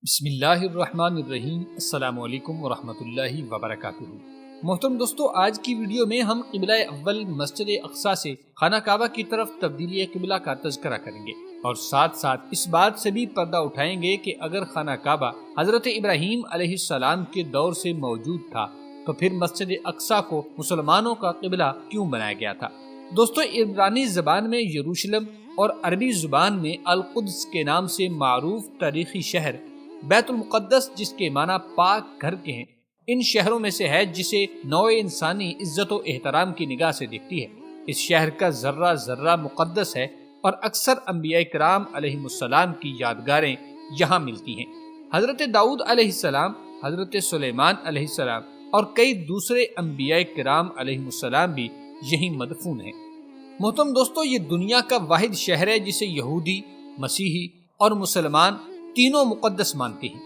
بسم اللہ الرحمن الرحیم۔ السلام علیکم ورحمۃ اللہ وبرکاتہ۔ محترم دوستو، آج کی ویڈیو میں ہم قبلہ اول مسجد اقصی سے خانہ کعبہ کی طرف تبدیلی قبلہ کا تذکرہ کریں گے اور ساتھ ساتھ اس بات سے بھی پردہ اٹھائیں گے کہ اگر خانہ کعبہ حضرت ابراہیم علیہ السلام کے دور سے موجود تھا تو پھر مسجد اقصی کو مسلمانوں کا قبلہ کیوں بنایا گیا تھا۔ دوستو، عبرانی زبان میں یروشلم اور عربی زبان میں القدس کے نام سے معروف تاریخی شہر بیت المقدس، جس کے معنی پاک گھر کے ہیں، ان شہروں میں سے ہے جسے نوع انسانی عزت و احترام کی نگاہ سے دیکھتی ہے۔ اس شہر کا ذرہ ذرہ مقدس ہے اور اکثر انبیاء کرام علیہ السلام کی یادگاریں یہاں ملتی ہیں۔ حضرت داؤد علیہ السلام، حضرت سلیمان علیہ السلام اور کئی دوسرے انبیاء کرام علیہ السلام بھی یہیں مدفون ہیں۔ محترم دوستو، یہ دنیا کا واحد شہر ہے جسے یہودی، مسیحی اور مسلمان تینوں مقدس مانتے ہیں۔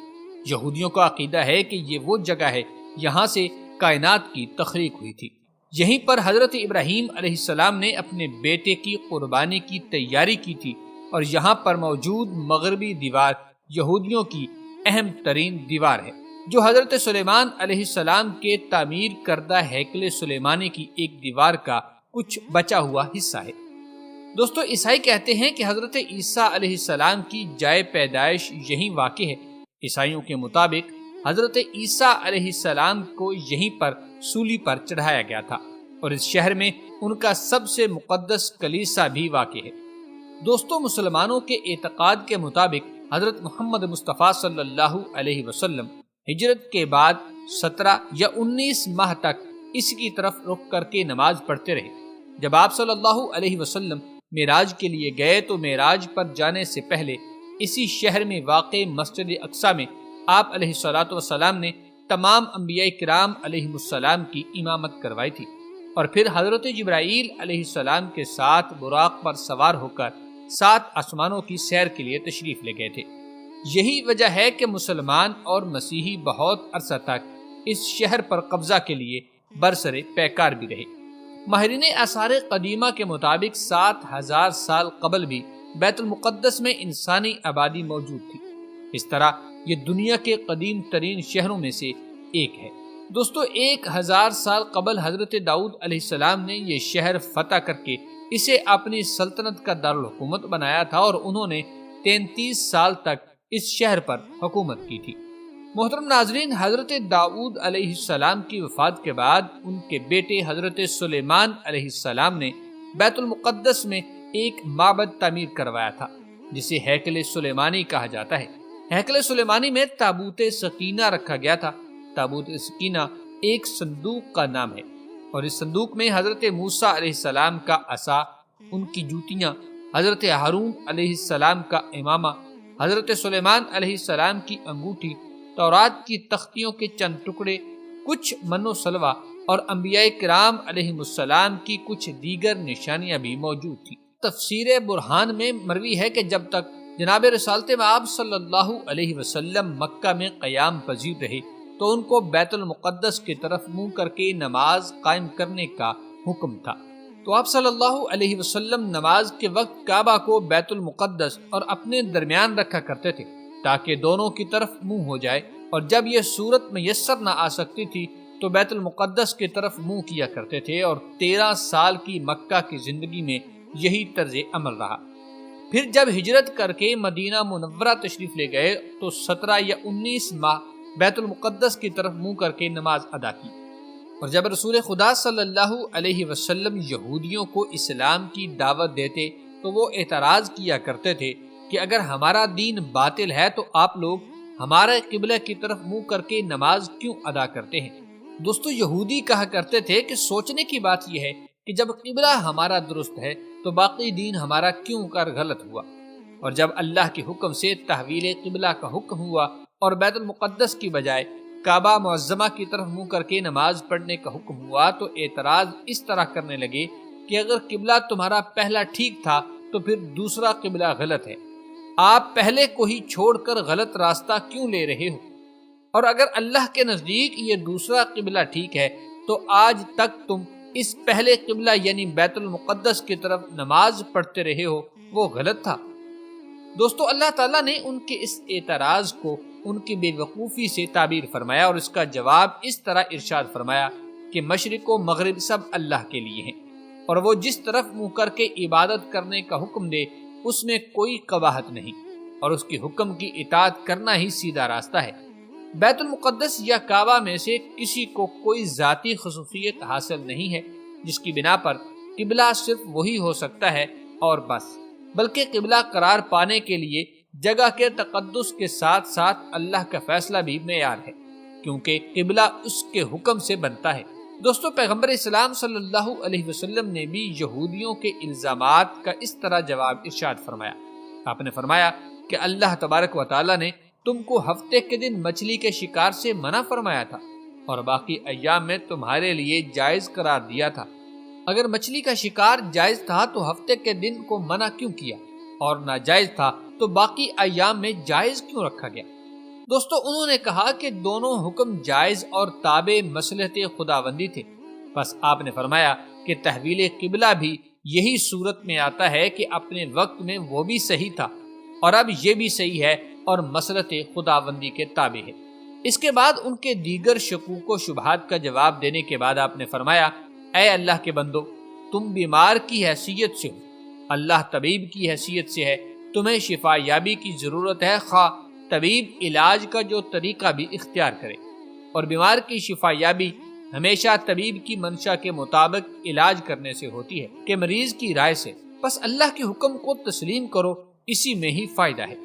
یہودیوں کا عقیدہ ہے کہ یہ وہ جگہ ہے یہاں سے کائنات کی تخلیق ہوئی تھی۔ یہیں پر حضرت ابراہیم علیہ السلام نے اپنے بیٹے کی قربانی کی تیاری کی تھی اور یہاں پر موجود مغربی دیوار یہودیوں کی اہم ترین دیوار ہے، جو حضرت سلیمان علیہ السلام کے تعمیر کردہ ہیکل سلیمانی کی ایک دیوار کا کچھ بچا ہوا حصہ ہے۔ دوستو، عیسائی کہتے ہیں کہ حضرت عیسیٰ علیہ السلام کی جائے پیدائش یہیں واقع ہے۔ عیسائیوں کے مطابق حضرت عیسیٰ علیہ السلام کو یہیں پر سولی پر چڑھایا گیا تھا اور اس شہر میں ان کا سب سے مقدس کلیسا بھی واقع ہے۔ دوستو، مسلمانوں کے اعتقاد کے مطابق حضرت محمد مصطفیٰ صلی اللہ علیہ وسلم ہجرت کے بعد 17 یا 19 ماہ تک اس کی طرف رخ کر کے نماز پڑھتے رہے۔ جب آپ صلی اللہ علیہ وسلم معراج کے لیے گئے تو معراج پر جانے سے پہلے اسی شہر میں واقع مسجد اقصی میں آپ علیہ الصلوۃ والسلام نے تمام انبیاء کرام علیہ السلام کی امامت کروائی تھی اور پھر حضرت جبرائیل علیہ السلام کے ساتھ براق پر سوار ہو کر 7 آسمانوں کی سیر کے لیے تشریف لے گئے تھے۔ یہی وجہ ہے کہ مسلمان اور مسیحی بہت عرصہ تک اس شہر پر قبضہ کے لیے برسر پیکار بھی رہے۔ ماہرین آثار قدیمہ کے مطابق 7000 سال قبل بھی بیت المقدس میں انسانی آبادی موجود تھی۔ اس طرح یہ دنیا کے قدیم ترین شہروں میں سے ایک ہے۔ دوستو، 1000 سال قبل حضرت داؤد علیہ السلام نے یہ شہر فتح کر کے اسے اپنی سلطنت کا دارالحکومت بنایا تھا اور انہوں نے 33 سال تک اس شہر پر حکومت کی تھی۔ محترم ناظرین، حضرت داؤد علیہ السلام کی وفات کے بعد ان کے بیٹے حضرت سلیمان علیہ السلام نے بیت المقدس میں ایک معبد تعمیر کروایا تھا جسے ہیکل سلیمانی کہا جاتا ہے۔ ہیکل سلیمانی میں تابوت سکینہ رکھا گیا تھا۔ تابوت سکینہ ایک صندوق کا نام ہے اور اس صندوق میں حضرت موسیٰ علیہ السلام کا عصا، ان کی جوتیاں، حضرت ہارون علیہ السلام کا امامہ، حضرت سلیمان علیہ السلام کی انگوٹھی، تورات کی تختیوں کے چند ٹکڑے، کچھ من و سلوہ اور انبیاء کرام علیہ السلام کی کچھ دیگر نشانیاں بھی موجود تھیں۔ تفسیر برہان میں مروی ہے کہ جب تک جناب رسالت مآب صلی اللہ علیہ وسلم مکہ میں قیام پذیر رہے تو ان کو بیت المقدس کی طرف منہ کر کے نماز قائم کرنے کا حکم تھا۔ تو آپ صلی اللہ علیہ وسلم نماز کے وقت کعبہ کو بیت المقدس اور اپنے درمیان رکھا کرتے تھے تاکہ دونوں کی طرف منہ ہو جائے، اور جب یہ صورت میسر نہ آ سکتی تھی تو بیت المقدس کی طرف منہ کیا کرتے تھے، اور 13 سال کی مکہ کی زندگی میں یہی طرز عمل رہا۔ پھر جب ہجرت کر کے مدینہ منورہ تشریف لے گئے تو 17 یا 19 ماہ بیت المقدس کی طرف منہ کر کے نماز ادا کی، اور جب رسول خدا صلی اللہ علیہ وسلم یہودیوں کو اسلام کی دعوت دیتے تو وہ اعتراض کیا کرتے تھے کہ اگر ہمارا دین باطل ہے تو آپ لوگ ہمارے قبلہ کی طرف منہ کر کے نماز کیوں ادا کرتے ہیں۔ دوستو، یہودی کہا کرتے تھے کہ سوچنے کی بات یہ ہے کہ جب قبلہ ہمارا درست ہے تو باقی دین ہمارا کیوں کر غلط ہوا، اور جب اللہ کے حکم سے تحویل قبلہ کا حکم ہوا اور بیت المقدس کی بجائے کعبہ معظمہ کی طرف منہ کر کے نماز پڑھنے کا حکم ہوا تو اعتراض اس طرح کرنے لگے کہ اگر قبلہ تمہارا پہلا ٹھیک تھا تو پھر دوسرا قبلہ غلط ہے، آپ پہلے کو ہی چھوڑ کر غلط راستہ کیوں لے رہے ہو؟ اور اگر اللہ کے نزدیک یہ دوسرا قبلہ ٹھیک ہے تو آج تک تم اس پہلے قبلہ یعنی بیت المقدس کی طرف نماز پڑھتے رہے ہو، وہ غلط تھا۔ دوستو، اللہ تعالیٰ نے ان کے اس اعتراض کو ان کی بے وقوفی سے تعبیر فرمایا اور اس کا جواب اس طرح ارشاد فرمایا کہ مشرق و مغرب سب اللہ کے لیے ہیں، اور وہ جس طرف منہ کر کے عبادت کرنے کا حکم دے اس میں کوئی قباحت نہیں، اور اس کے حکم کی اطاعت کرنا ہی سیدھا راستہ ہے۔ بیت المقدس یا کعبہ میں سے کسی کو کوئی ذاتی خصوصیت حاصل نہیں ہے جس کی بنا پر قبلہ صرف وہی ہو سکتا ہے اور بس، بلکہ قبلہ قرار پانے کے لیے جگہ کے تقدس کے ساتھ ساتھ اللہ کا فیصلہ بھی معیار ہے، کیونکہ قبلہ اس کے حکم سے بنتا ہے۔ دوستو، پیغمبر اسلام صلی اللہ علیہ وسلم نے بھی یہودیوں کے الزامات کا اس طرح جواب ارشاد فرمایا۔ آپ نے فرمایا کہ اللہ تبارک و تعالی نے تم کو ہفتے کے دن مچھلی کے شکار سے منع فرمایا تھا اور باقی ایام میں تمہارے لیے جائز قرار دیا تھا۔ اگر مچھلی کا شکار جائز تھا تو ہفتے کے دن کو منع کیوں کیا، اور ناجائز تھا تو باقی ایام میں جائز کیوں رکھا گیا؟ دوستو، انہوں نے کہا کہ دونوں حکم جائز اور تابع مصلحت خداوندی تھے۔ بس آپ نے فرمایا کہ تحویل قبلہ بھی یہی صورت میں آتا ہے کہ اپنے وقت میں وہ بھی صحیح تھا اور اب یہ بھی صحیح ہے اور مصلحت خداوندی کے تابع ہے۔ اس کے بعد ان کے دیگر شکوک و شبہات کا جواب دینے کے بعد آپ نے فرمایا، اے اللہ کے بندو، تم بیمار کی حیثیت سے ہو، اللہ طبیب کی حیثیت سے ہے، تمہیں شفا یابی کی ضرورت ہے، خواہ طبیب علاج کا جو طریقہ بھی اختیار کرے، اور بیمار کی شفا یابی ہمیشہ طبیب کی منشا کے مطابق علاج کرنے سے ہوتی ہے کہ مریض کی رائے سے۔ بس اللہ کے حکم کو تسلیم کرو، اسی میں ہی فائدہ ہے۔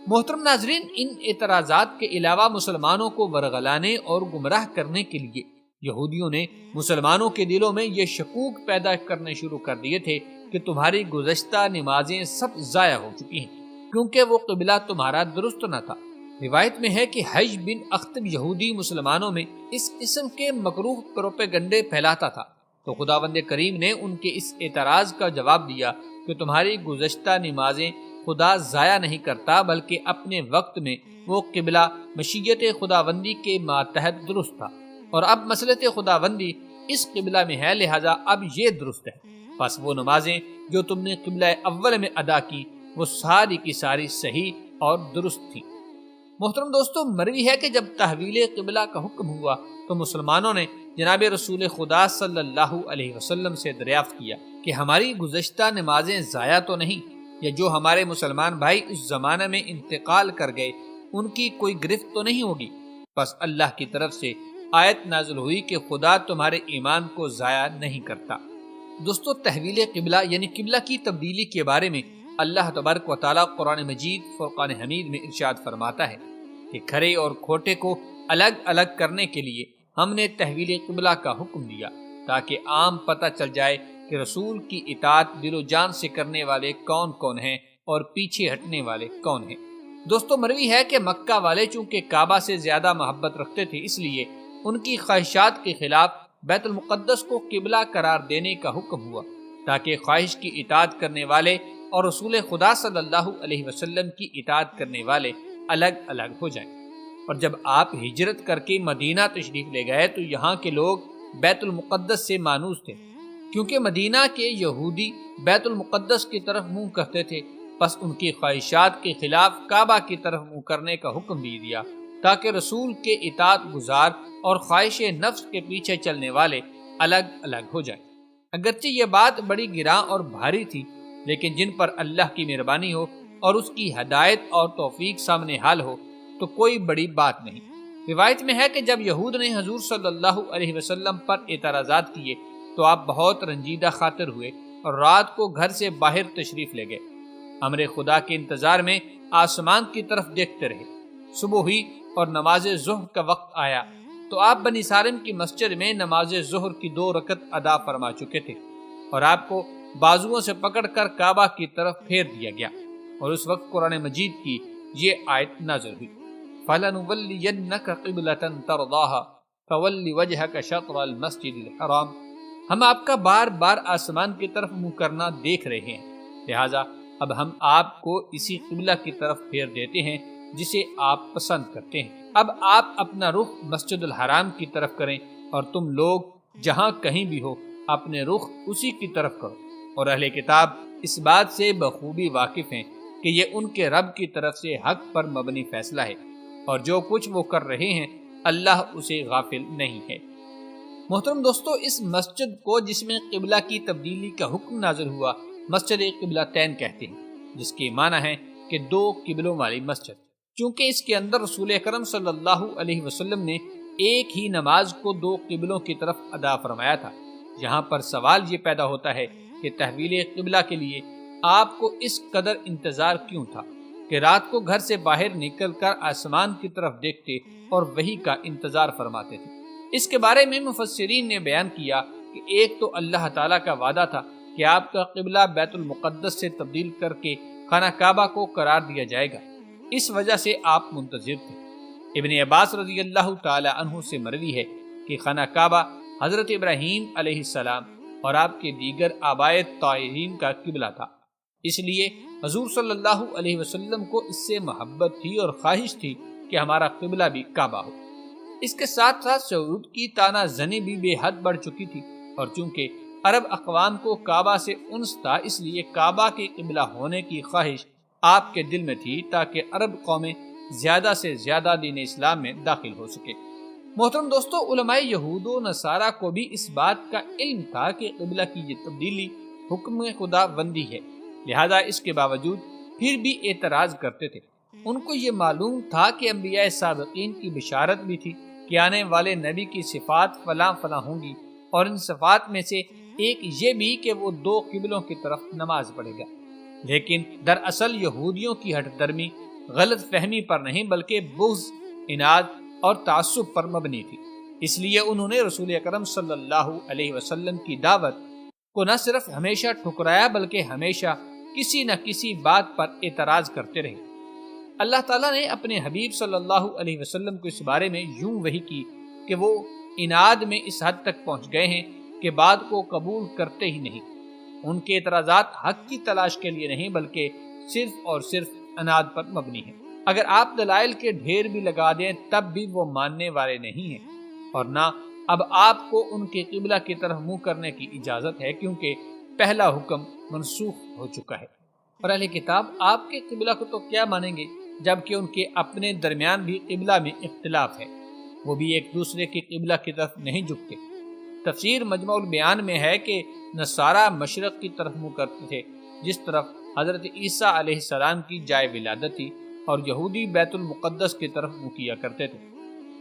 محترم ناظرین، ان اعتراضات کے علاوہ مسلمانوں کو ورغلانے اور گمراہ کرنے کے لیے یہودیوں نے مسلمانوں کے دلوں میں یہ شکوک پیدا کرنے شروع کر دیے تھے کہ تمہاری گزشتہ نمازیں سب ضائع ہو چکی ہیں کیونکہ وہ قبلہ تمہارا درست نہ تھا۔ روایت میں ہے کہ حج بن اخطب یہودی مسلمانوں میں اس قسم کے مکروہ پروپیگنڈے پھیلاتا تھا، تو خداوند کریم نے ان کے اس اعتراض کا جواب دیا کہ تمہاری گزشتہ نمازیں خدا ضائع نہیں کرتا، بلکہ اپنے وقت میں وہ قبلہ مشیت خداوندی کے ماتحت درست تھا، اور اب مصلحت خداوندی اس قبلہ میں ہے، لہذا اب یہ درست ہے۔ پس وہ نمازیں جو تم نے قبلہ اول میں ادا کی وہ ساری کی ساری صحیح اور درست تھی۔ محترم دوستو، مروی ہے کہ جب تحویل قبلہ کا حکم ہوا تو مسلمانوں نے جناب رسول خدا صلی اللہ علیہ وسلم سے دریافت کیا کہ ہماری گزشتہ نمازیں ضائع تو نہیں، یا جو ہمارے مسلمان بھائی اس زمانے میں انتقال کر گئے ان کی کوئی گرفت تو نہیں ہوگی؟ بس اللہ کی طرف سے آیت نازل ہوئی کہ خدا تمہارے ایمان کو ضائع نہیں کرتا۔ دوستو، تحویل قبلہ یعنی قبلہ کی تبدیلی کے بارے میں اللہ تبارک و تعالیٰ قرآن مجید فرقان حمید میں ارشاد فرماتا ہے کہ کھرے اور کھوٹے کو الگ الگ کرنے کے لیے ہم نے تحویل قبلہ کا حکم دیا تاکہ عام پتہ چل جائے کہ رسول کی اطاعت دل و جان سے کرنے والے کون کون ہیں اور پیچھے ہٹنے والے کون ہیں۔ دوستو، مروی ہے کہ مکہ والے چونکہ کعبہ سے زیادہ محبت رکھتے تھے، اس لیے ان کی خواہشات کے خلاف بیت المقدس کو قبلہ قرار دینے کا حکم ہوا تاکہ خواہش کی اطاعت کرنے والے اور رسول خدا صلی اللہ علیہ وسلم کی اطاعت کرنے والے الگ الگ ہو جائیں۔ اور جب آپ ہجرت کر کے مدینہ تشریف لے گئے تو یہاں کے لوگ بیت المقدس سے مانوس تھے، کیونکہ مدینہ کے یہودی بیت المقدس کی طرف منہ کرتے تھے، بس ان کی خواہشات کے خلاف کعبہ کی طرف منہ کرنے کا حکم بھی دیا تاکہ رسول کے اطاعت گزار اور خواہش نفس کے پیچھے چلنے والے الگ الگ ہو جائیں۔ اگرچہ یہ بات بڑی گراں اور بھاری تھی، لیکن جن پر اللہ کی مہربانی ہو اور اس کی ہدایت اور توفیق سامنے حال ہو تو کوئی بڑی بات نہیں۔ روایت میں ہے کہ جب یہود نے حضور صلی اللہ علیہ وسلم پر اعتراضات کیے تو آپ بہت رنجیدہ خاطر ہوئے اور رات کو گھر سے باہر تشریف لے گئے۔ امر خدا کے انتظار میں آسمان کی طرف دیکھتے رہے۔ صبح ہوئی اور نماز ظہر کا وقت آیا تو آپ بنی سالم کی مسجد میں نماز ظہر کی 2 رکعت ادا فرما چکے تھے، اور آپ کو بازوؤں سے پکڑ کر کعبہ کی طرف پھیر دیا گیا، اور اس وقت قرآن مجید کی یہ آیت نازل ہوئی، فَلَنُوَلِّيَنَّكَ قِبْلَةً تَرْضَاهَا فَوَلِّ وَجْهَكَ شَطْرَ الْمَسْجِدِ الْحَرَامِ۔ ہم آپ کا بار بار آسمان کی طرف منہ کرنا دیکھ رہے ہیں، لہٰذا اب ہم آپ کو اسی قبلہ کی طرف پھیر دیتے ہیں جسے آپ پسند کرتے ہیں۔ اب آپ اپنا رخ مسجد الحرام کی طرف کریں، اور تم لوگ جہاں کہیں بھی ہو اپنے رخ اسی کی طرف کرو، اور اہل کتاب اس بات سے بخوبی واقف ہیں کہ یہ ان کے رب کی طرف سے حق پر مبنی فیصلہ ہے۔ اور جو کچھ وہ کر رہے ہیں اللہ اسے غافل نہیں ہے۔ محترم دوستو، اس مسجد کو جس میں قبلہ کی تبدیلی کا حکم نازل ہوا مسجد قبلتین کہتے ہیں، جس کے معنی ہے کہ دو قبلوں والی مسجد، چونکہ اس کے اندر رسول اکرم صلی اللہ علیہ وسلم نے ایک ہی نماز کو دو قبلوں کی طرف ادا فرمایا تھا۔ یہاں پر سوال یہ پیدا ہوتا ہے کہ تحویل قبلہ کے لیے آپ کو اس قدر انتظار کیوں تھا کہ رات کو گھر سے باہر نکل کر آسمان کی طرف دیکھتے اور وحی کا انتظار فرماتے تھے؟ اس کے بارے میں مفسرین نے بیان کیا کہ ایک تو اللہ تعالیٰ کا وعدہ تھا کہ آپ کا قبلہ بیت المقدس سے تبدیل کر کے خانہ کعبہ کو قرار دیا جائے گا، اس وجہ سے آپ منتظر تھے۔ ابن عباس رضی اللہ تعالی عنہ سے مروی ہے کہ خانہ کعبہ حضرت ابراہیم علیہ السلام اور آپ کے دیگر آبائے طاہرین کا قبلہ تھا، اس لیے حضور صلی اللہ علیہ وسلم کو اس سے محبت تھی اور خواہش تھی کہ ہمارا قبلہ بھی کعبہ ہو۔ اس کے ساتھ ساتھ سعود کی تانا زنی بھی بے حد بڑھ چکی تھی، اور چونکہ عرب اقوام کو کعبہ سے انس تھا، اس لیے کعبہ کے قبلہ ہونے کی خواہش آپ کے دل میں تھی تاکہ عرب قومیں زیادہ سے زیادہ دین اسلام میں داخل ہو سکے۔ محترم دوستو، علماء یہود و نصارہ کو بھی اس بات کا علم تھا کہ قبلہ کی یہ تبدیلی حکم خدا بندی ہے، لہذا اس کے باوجود پھر بھی اعتراض کرتے تھے۔ ان کو یہ معلوم تھا کہ انبیاء سابقین کی بشارت بھی تھی کہ آنے والے نبی کی صفات فلاں فلاں ہوں گی، اور ان صفات میں سے ایک یہ بھی کہ وہ دو قبلوں کی طرف نماز پڑھے گا۔ لیکن دراصل یہودیوں کی ہٹ درمی غلط فہمی پر نہیں بلکہ بغض، اناد اور تعصب پر مبنی تھی۔ اس لیے انہوں نے رسول اکرم صلی اللہ علیہ وسلم کی دعوت کو نہ صرف ہمیشہ ٹھکرایا بلکہ ہمیشہ کسی نہ کسی بات پر اعتراض کرتے رہے۔ اللہ تعالیٰ نے اپنے حبیب صلی اللہ علیہ وسلم کو اس بارے میں یوں وحی کی کہ وہ اناد میں اس حد تک پہنچ گئے ہیں کہ بات کو قبول کرتے ہی نہیں۔ ان کے اعتراضات حق کی تلاش کے لیے نہیں بلکہ صرف اور صرف اناد پر مبنی ہیں۔ اگر آپ دلائل کے ڈھیر بھی لگا دیں تب بھی وہ ماننے والے نہیں ہیں، اور نہ اب آپ کو ان کے قبلہ کی طرف منہ کرنے کی اجازت ہے، کیونکہ پہلا حکم منسوخ ہو چکا ہے۔ اور اہل کتاب آپ کے قبلہ کو تو کیا مانیں گے جبکہ ان کے اپنے درمیان بھی قبلہ میں اختلاف ہے، وہ بھی ایک دوسرے کے قبلہ کی طرف نہیں جھکتے۔ تفسیر مجمع البیان میں ہے کہ نصارہ مشرق کی طرف منہ کرتے تھے جس طرف حضرت عیسیٰ علیہ السلام کی جائے ولادت تھی، اور یہودی بیت المقدس کی طرف منہ کیا کرتے تھے۔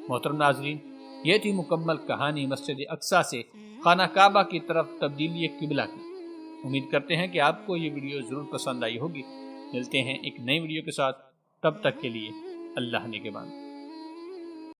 محترم ناظرین، یہ تھی مکمل کہانی مسجد اقصیٰ سے خانہ کعبہ کی طرف تبدیلی قبلہ کی۔ امید کرتے ہیں کہ آپ کو یہ ویڈیو ضرور پسند آئی ہوگی۔ ملتے ہیں ایک نئی ویڈیو کے ساتھ، تب تک کے لیے اللہ نگہبان۔